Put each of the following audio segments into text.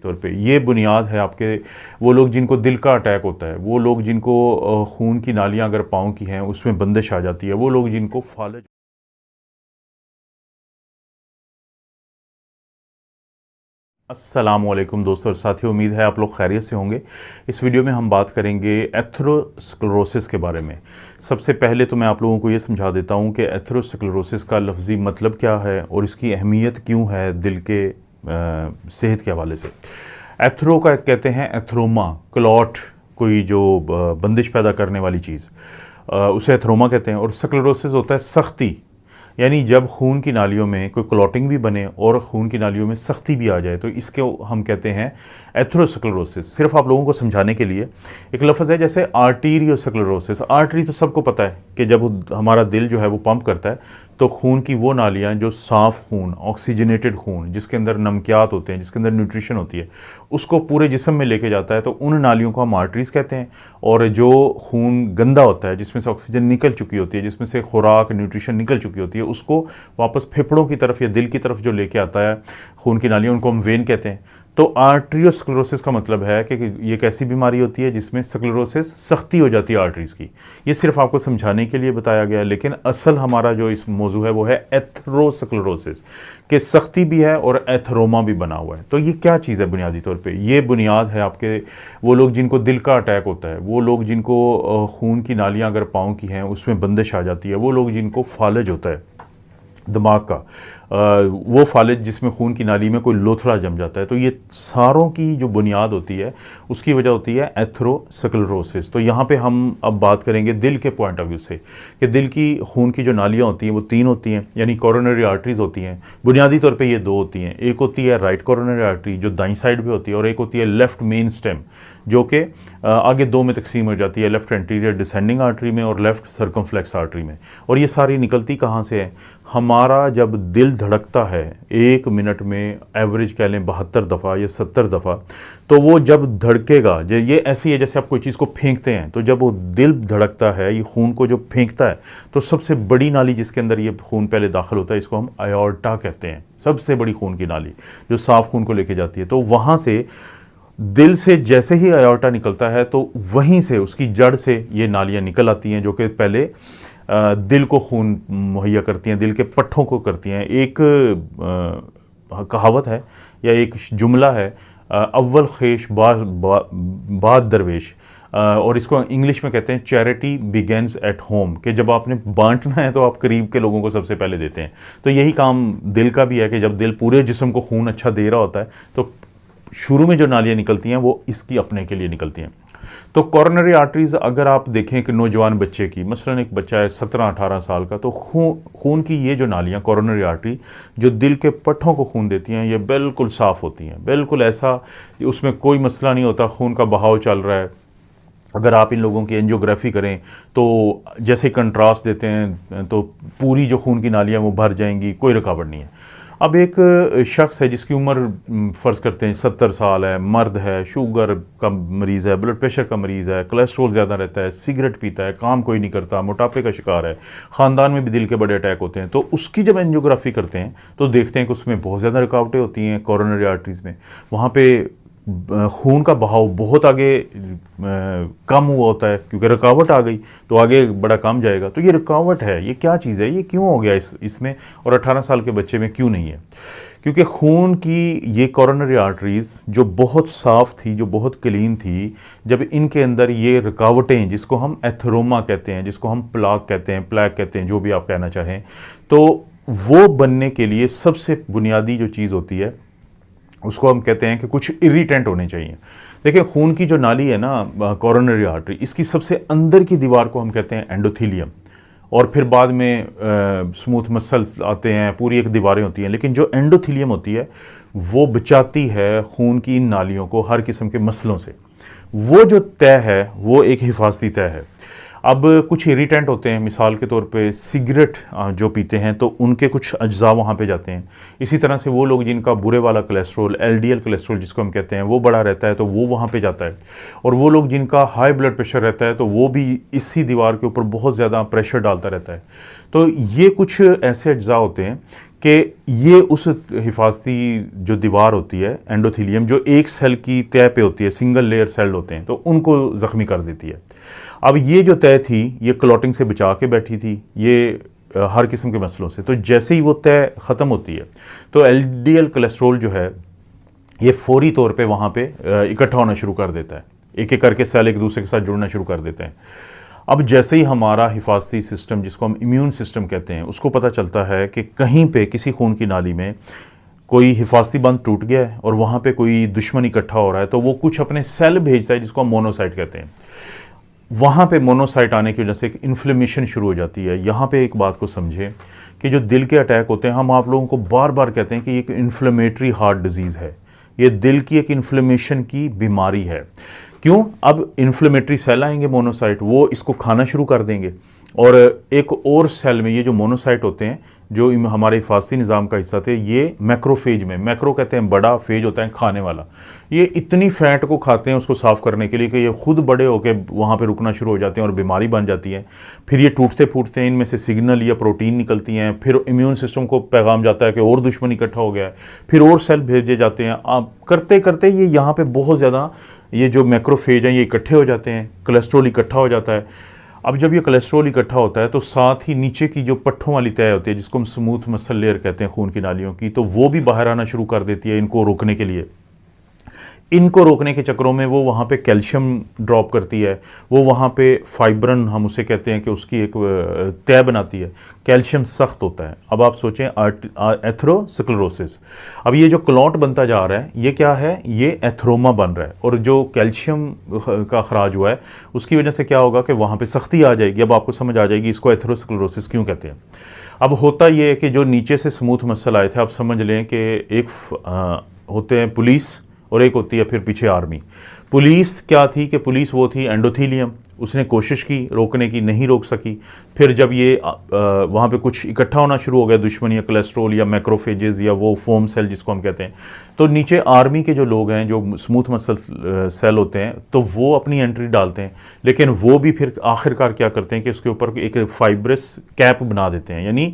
तौर पे ये बुनियाद है आपके। वो लोग जिनको दिल का अटैक होता है, वो लोग जिनको खून की नालियां अगर पाँव की हैं उसमें बंदिश आ जाती है, वो लोग जिनको फालज। अस्सलामुअलैकुम दोस्तों और साथियों, उम्मीद है आप लोग खैरियत से होंगे। इस वीडियो में हम बात करेंगे एथेरोस्क्लेरोसिस के बारे में। सबसे पहले तो मैं आप लोगों को ये समझा देता हूँ कि एथेरोस्क्लेरोसिस का लफ्ज़ी मतलब क्या है और इसकी अहमियत क्यों है दिल के सेहत के हवाले से। एथरो का कहते हैं एथरोमा, क्लॉट, कोई जो बंदिश पैदा करने वाली चीज़, उसे एथरोमा कहते हैं। और स्क्लेरोसिस होता है सख्ती, यानी जब खून की नालियों में कोई क्लॉटिंग भी बने और खून की नालियों में सख्ती भी आ जाए तो इसको हम कहते हैं एथेरोस्क्लेरोसिस। सिर्फ आप लोगों को समझाने के लिए एक लफ्ज़ है जैसे आर्टीरियोस्क्लेरोसिस। आर्टरी तो सबको पता है कि जब हमारा दिल जो है वो पंप करता है तो खून की वो नालियाँ जो साफ़ खून, ऑक्सीजनेटेड खून, जिसके अंदर नमकियात होते हैं, जिसके अंदर न्यूट्रिशन होती है, उसको पूरे जिस्म में लेके जाता है, तो उन नालियों को हम आर्टरीज़ कहते हैं। और जो खून गंदा होता है, जिसमें से ऑक्सीजन निकल चुकी होती है, जिसमें से खुराक, न्यूट्रिशन निकल चुकी होती है, उसको वापस फेफड़ों की तरफ या दिल की तरफ जो लेके आता है खून की नालियाँ, उनको हम वेन कहते हैं। तो आर्टरियोस्क्लेरोसिस का मतलब है कि ये एक ऐसी बीमारी होती है जिसमें स्क्लेरोसिस, सख्ती हो जाती है आर्टरीज़ की। ये सिर्फ आपको समझाने के लिए बताया गया है, लेकिन असल हमारा जो इस मौजू है वो है एथेरोस्क्लेरोसिस, कि सख्ती भी है और एथरोमा भी बना हुआ है। तो ये क्या चीज़ है बुनियादी तौर पे? ये बुनियाद है आपके। वो लोग जिनको दिल का अटैक होता है, वो लोग जिनको खून की नालियाँ अगर पाँव की हैं उसमें बंदिश आ जाती है, वो लोग जिनको फालज होता है दिमाग का, वो फालिज जिसमें खून की नाली में कोई लोथड़ा जम जाता है, तो ये सारों की जो बुनियाद होती है उसकी वजह होती है एथेरोस्क्लेरोसिस। तो यहाँ पे हम अब बात करेंगे दिल के पॉइंट ऑफ व्यू से कि दिल की खून की जो नालियाँ होती हैं वो तीन होती हैं, यानी कोरोनरी आर्टरीज़ होती हैं। बुनियादी तौर पे ये दो होती हैं, एक होती है राइट कोरोनरी आर्टरी जो दाईं साइड पे होती है, और एक होती है लेफ़्ट मेन स्टेम जो कि आगे दो में तकसीम हो जाती है, लेफ़्ट एंटीरियर डिसेंडिंग आर्टरी में और लेफ़्ट सर्कमफ्लेक्स आर्टरी में। और ये सारी निकलती कहाँ से है? हमारा जब दिल धड़कता है 1 मिनट में एवरेज कह लें 72 दफ़ा या 70 दफ़ा, तो वो जब धड़केगा, ये ऐसी है जैसे आप कोई चीज़ को फेंकते हैं, तो जब वो दिल धड़कता है, ये खून को जो फेंकता है, तो सबसे बड़ी नाली जिसके अंदर ये खून पहले दाखिल होता है, इसको हम आयोर्टा कहते हैं। सबसे बड़ी खून की नाली जो साफ़ खून को लेके जाती है। तो वहाँ से दिल से जैसे ही आयोर्टा निकलता है तो वहीं से उसकी जड़ से ये नालियाँ निकल आती हैं, जो कि पहले दिल को खून मुहैया करती हैं, दिल के पट्ठों को करती हैं। एक कहावत है या एक जुमला है, अव्वल खेश बाद दरवेश, और इसको इंग्लिश में कहते हैं चैरिटी बिगेन्स एट होम, कि जब आपने बांटना है तो आप करीब के लोगों को सबसे पहले देते हैं। तो यही काम दिल का भी है कि जब दिल पूरे जिस्म को खून अच्छा दे रहा होता है तो शुरू में जो नालियाँ निकलती हैं वो इसकी अपने के लिए निकलती हैं। तो कॉरोनरी आर्टरीज़ अगर आप देखें कि नौजवान बच्चे की, मसलन एक बच्चा है 17-18 साल का, तो खून की ये जो नालियाँ कॉरोनरी आर्टरी जो दिल के पट्ठों को खून देती हैं, ये बिल्कुल साफ़ होती हैं, बिल्कुल ऐसा उसमें कोई मसला नहीं होता, खून का बहाव चल रहा है। अगर आप इन लोगों की एंजियोग्राफी करें तो जैसे कंट्रास्ट देते हैं तो पूरी जो खून की नालियाँ वो भर जाएंगी, कोई रुकावट नहीं है। अब एक शख्स है जिसकी उम्र फ़र्ज़ करते हैं 70 साल है, मर्द है, शुगर का मरीज़ है, ब्लड प्रेशर का मरीज़ है, कोलेस्ट्रॉल ज़्यादा रहता है, सिगरेट पीता है, काम कोई नहीं करता, मोटापे का शिकार है, ख़ानदान में भी दिल के बड़े अटैक होते हैं, तो उसकी जब एंजियोग्राफी करते हैं तो देखते हैं कि उसमें बहुत ज़्यादा रुकावटें होती हैं कोरोनरी आर्टरीज़ में। वहाँ पे खून का बहाव बहुत आगे कम हुआ होता है, क्योंकि रुकावट आ गई तो आगे बड़ा कम जाएगा। तो ये रुकावट है, ये क्या चीज़ है, ये क्यों हो गया इसमें, और 18 साल के बच्चे में क्यों नहीं है? क्योंकि खून की ये कोरोनरी आर्टरीज़ जो बहुत साफ़ थी, जो बहुत क्लीन थी, जब इनके अंदर ये रुकावटें, जिसको हम एथेरोमा कहते हैं, जिसको हम प्लाक कहते हैं, प्लैक कहते हैं, जो भी आप कहना चाहें, तो वो बनने के लिए सबसे बुनियादी जो चीज़ होती है उसको हम कहते हैं कि कुछ इरिटेंट होने चाहिए। देखिए, खून की जो नाली है ना कोरोनरी आर्टरी, इसकी सबसे अंदर की दीवार को हम कहते हैं एंडोथीलियम, और फिर बाद में स्मूथ मसल्स आते हैं, पूरी एक दीवारें होती हैं, लेकिन जो एंडोथीलियम होती है वो बचाती है खून की इन नालियों को हर किस्म के मसलों से। वो जो तय है वो एक हिफाजती तय है। अब कुछ इरिटेंट होते हैं, मिसाल के तौर पे सिगरेट जो पीते हैं तो उनके कुछ अज्जा वहाँ पे जाते हैं। इसी तरह से वो लोग जिनका बुरे वाला कोलेस्ट्रॉल, एलडीएल कोलेस्ट्रॉल जिसको हम कहते हैं, वो बड़ा रहता है तो वो वहाँ पे जाता है। और वो लोग जिनका हाई ब्लड प्रेशर रहता है तो वो भी इसी दीवार के ऊपर बहुत ज़्यादा प्रेशर डालता रहता है। तो ये कुछ ऐसे अज्जा होते हैं कि ये उस हिफाजती जो दीवार होती है एंडोथीलियम, जो एक सेल की तय पे होती है, सिंगल लेयर सेल होते हैं, तो उनको ज़ख्मी कर देती है। अब ये जो तय थी ये क्लॉटिंग से बचा के बैठी थी, ये हर किस्म के मसलों से। तो जैसे ही वो तय ख़त्म होती है तो एलडीएल कोलेस्ट्रॉल जो है ये फौरी तौर पे वहाँ पे इकट्ठा होना शुरू कर देता है, एक एक करके सेल एक दूसरे के साथ जुड़ना शुरू कर देते हैं। अब जैसे ही हमारा हिफाजती सिस्टम, जिसको हम इम्यून सिस्टम कहते हैं, उसको पता चलता है कि कहीं पे किसी खून की नाली में कोई हिफाजती बंद टूट गया है और वहाँ पे कोई दुश्मन इकट्ठा हो रहा है, तो वो कुछ अपने सेल भेजता है जिसको हम मोनोसाइट कहते हैं। वहाँ पे मोनोसाइट आने की वजह से एक इन्फ्लेमेशन शुरू हो जाती है। यहाँ पे एक बात को समझें कि जो दिल के अटैक होते हैं, हम आप लोगों को बार बार कहते हैं कि ये एक इन्फ्लेमेटरी हार्ट डिजीज़ है, ये दिल की एक इन्फ्लेमेशन की बीमारी है। क्यों? अब इन्फ्लेमेटरी सेल आएंगे मोनोसाइट, वो इसको खाना शुरू कर देंगे और एक और सेल में ये जो मोनोसाइट होते हैं जो हमारे हिफाजती निज़ाम का हिस्सा थे, ये मैक्रोफेज में, मैक्रो कहते हैं बड़ा, फेज होता है खाने वाला, ये इतनी फैट को खाते हैं उसको साफ़ करने के लिए कि ये खुद बड़े होकर वहाँ पे रुकना शुरू हो जाते हैं और बीमारी बन जाती है। फिर ये टूटते फूटते हैं, इनमें से सिग्नल या प्रोटीन निकलती हैं, फिर इम्यून सिस्टम को पैगाम जाता है कि और दुश्मन इकट्ठा हो गया है, फिर और सेल भेजे जाते हैं। आप करते करते ये यहाँ पर बहुत ज़्यादा ये जो मैक्रोफेज हैं ये इकट्ठे हो जाते हैं, कोलेस्ट्रॉल इकट्ठा हो जाता है। अब जब ये कोलेस्ट्रॉल इकट्ठा होता है तो साथ ही नीचे की जो पट्ठों वाली तय होती है जिसको हम स्मूथ मसल लेयर कहते हैं खून की नालियों की, तो वो भी बाहर आना शुरू कर देती है इनको रोकने के लिए। इनको रोकने के चक्करों में वो वहाँ पे कैल्शियम ड्रॉप करती है, वो वहाँ पे फाइब्रन हम उसे कहते हैं कि उसकी एक तय बनाती है, कैल्शियम सख्त होता है। अब आप सोचें एथेरोस्क्लेरोसिस, अब ये जो क्लॉट बनता जा रहा है ये क्या है? ये एथरोमा बन रहा है और जो कैल्शियम का खराज हुआ है उसकी वजह से क्या होगा कि वहाँ पे सख्ती आ जाएगी। अब आपको समझ आ जाएगी इसको एथेरोस्क्लेरोसिस क्यों कहते हैं। अब होता ये है कि जो नीचे से स्मूथ मसल आए थे, आप समझ लें कि एक होते हैं पुलिस और एक होती है फिर पीछे आर्मी। पुलिस क्या थी कि पुलिस वो थी एंडोथीलियम, उसने कोशिश की रोकने की, नहीं रोक सकी। फिर जब ये वहाँ पे कुछ इकट्ठा होना शुरू हो गया, दुश्मन या कोलेस्ट्रॉल या मैक्रोफेजेस या वो फोम सेल जिसको हम कहते हैं, तो नीचे आर्मी के जो लोग हैं, जो स्मूथ मसल सेल होते हैं, तो वो अपनी एंट्री डालते हैं। लेकिन वो भी फिर आखिरकार क्या करते हैं कि उसके ऊपर एक फाइब्रस कैप बना देते हैं, यानी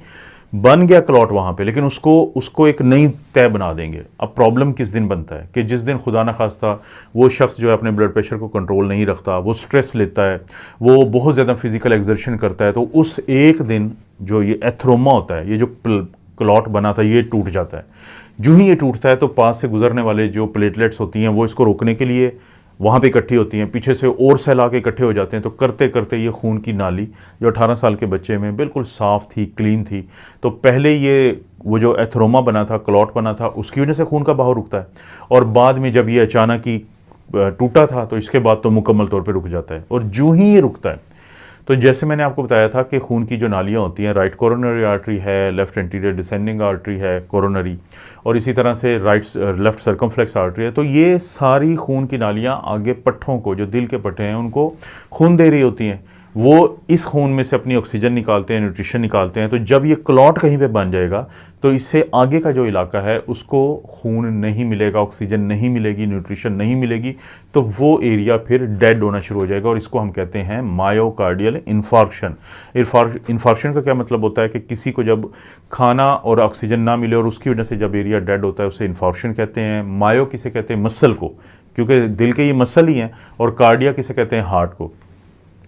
बन गया क्लॉट वहाँ पे, लेकिन उसको एक नई तय बना देंगे। अब प्रॉब्लम किस दिन बनता है कि जिस दिन खुदा न खास्ता वो शख्स जो है अपने ब्लड प्रेशर को कंट्रोल नहीं रखता, वो स्ट्रेस लेता है, वो बहुत ज़्यादा फिजिकल एक्सर्शन करता है, तो उस एक दिन जो ये एथरोमा होता है, ये जो क्लॉट बना था ये टूट जाता है। जो ही ये टूटता है तो पास से गुजरने वाले जो प्लेटलेट्स होती हैं वो इसको रोकने के लिए वहाँ पे इकट्ठी होती हैं, पीछे से और सेल आके इकट्ठे हो जाते हैं। तो करते करते ये खून की नाली जो 18 साल के बच्चे में बिल्कुल साफ़ थी, क्लीन थी, तो पहले ये वो जो एथरोमा बना था, क्लॉट बना था, उसकी वजह से खून का बहाव रुकता है, और बाद में जब ये अचानक ही टूटा था तो इसके बाद तो मुकम्मल तौर पर रुक जाता है। और जो ही ये रुकता है तो जैसे मैंने आपको बताया था कि खून की जो नालियाँ होती हैं, राइट कोरोनरी आर्टरी है, लेफ्ट एंटीरियर डिसेंडिंग आर्टरी है कोरोनरी, और इसी तरह से लेफ्ट सर्कमफ्लेक्स आर्टरी है, तो ये सारी खून की नालियाँ आगे पट्ठों को, जो दिल के पट्टे हैं, उनको खून दे रही होती हैं। वो इस खून में से अपनी ऑक्सीजन निकालते हैं, न्यूट्रिशन निकालते हैं। तो जब ये क्लॉट कहीं पे बन जाएगा तो इससे आगे का जो इलाका है उसको खून नहीं मिलेगा, ऑक्सीजन नहीं मिलेगी, न्यूट्रिशन नहीं मिलेगी, तो वो एरिया फिर डेड होना शुरू हो जाएगा, और इसको हम कहते हैं मायोकार्डियल इन्फार्क्शन। इन्फार्क्शन का क्या मतलब होता है कि किसी को जब खाना और ऑक्सीजन ना मिले और उसकी वजह से जब एरिया डेड होता है उसे इन्फार्क्शन कहते हैं। मायो किसे कहते हैं? मसल को, क्योंकि दिल के ये मसल ही हैं, और कार्डिया किसे कहते हैं? हार्ट को।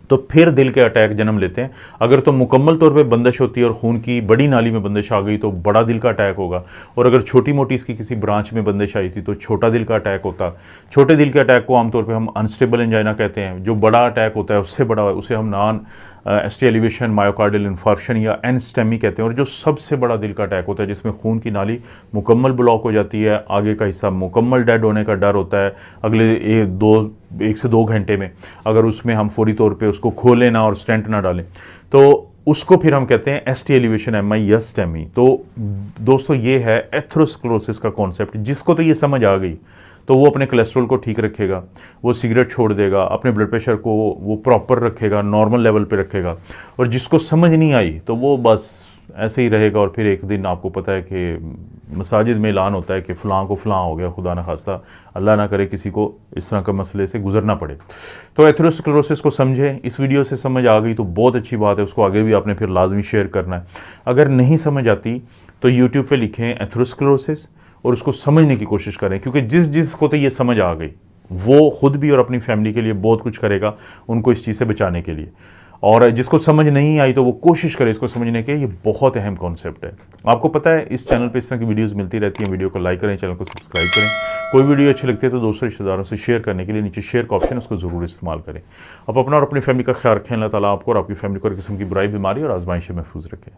तो फिर दिल के अटैक जन्म लेते हैं। अगर तो मुकम्मल तौर पे बंदिश होती है और खून की बड़ी नाली में बंदिश आ गई तो बड़ा दिल का अटैक होगा, और अगर छोटी मोटी इसकी किसी ब्रांच में बंदिश आई थी तो छोटा दिल का अटैक होता। छोटे दिल के अटैक को आमतौर पे हम अनस्टेबल एंजाइना कहते हैं। जो बड़ा अटैक होता है उससे बड़ा उसे हम non ST elevation myocardial infarction या एनस्टेमी कहते हैं। और जो सबसे बड़ा दिल का अटैक होता है जिसमें खून की नाली मुकम्मल ब्लॉक हो जाती है, आगे का हिस्सा मुकम्मल डेड होने का डर होता है अगले 1 से 2 घंटे में, अगर उसमें हम फौरी तौर पे उसको खोलें ना और स्टेंट ना डालें, तो उसको फिर हम कहते हैं एसटी एलिवेशन एम आई या स्टेमी। तो दोस्तों ये है एथेरोस्क्लेरोसिस का कॉन्सेप्ट। जिसको तो ये समझ आ गई तो वो अपने कोलेस्ट्रॉल को ठीक रखेगा, वो सिगरेट छोड़ देगा, अपने ब्लड प्रेशर को वो प्रॉपर रखेगा, नॉर्मल लेवल पे रखेगा। और जिसको समझ नहीं आई तो वो बस ऐसे ही रहेगा, और फिर एक दिन आपको पता है कि मसाजिद में ऐलान होता है कि फ़लाँ को फ़लाँ हो गया, खुदा न खास्ता, अल्लाह ना करे किसी को इस तरह का मसले से गुजरना पड़े। तो एथेरोस्क्लेरोसिस को समझें। इस वीडियो से समझ आ गई तो बहुत अच्छी बात है, उसको आगे भी आपने फिर लाजमी शेयर करना है। अगर नहीं समझ आती तो यूट्यूब पे लिखें एथेरोस्क्लेरोसिस और उसको समझने की कोशिश करें, क्योंकि जिस को तो ये समझ आ गई वो खुद भी और अपनी फैमिली के लिए बहुत कुछ करेगा उनको इस चीज़ से बचाने के लिए। और जिसको समझ नहीं आई तो वो कोशिश करे इसको समझने के। ये बहुत अहम कॉन्सेप्ट है। आपको पता है इस चैनल पे इस तरह की वीडियोस मिलती रहती हैं। वीडियो को लाइक करें, चैनल को सब्सक्राइब करें। कोई वीडियो अच्छी लगती है तो दोस्तों रिश्तेदारों से शेयर करने के लिए नीचे शेयर का ऑप्शन है, उसको ज़रूर इस्तेमाल करें। आप अपना और अपनी फैमिली का ख्याल रखें। अल्लाह ताला आपको और आपकी फैमिली को हर किस्म की बुराई, बीमारी और आजमाइश से महफूज रखें।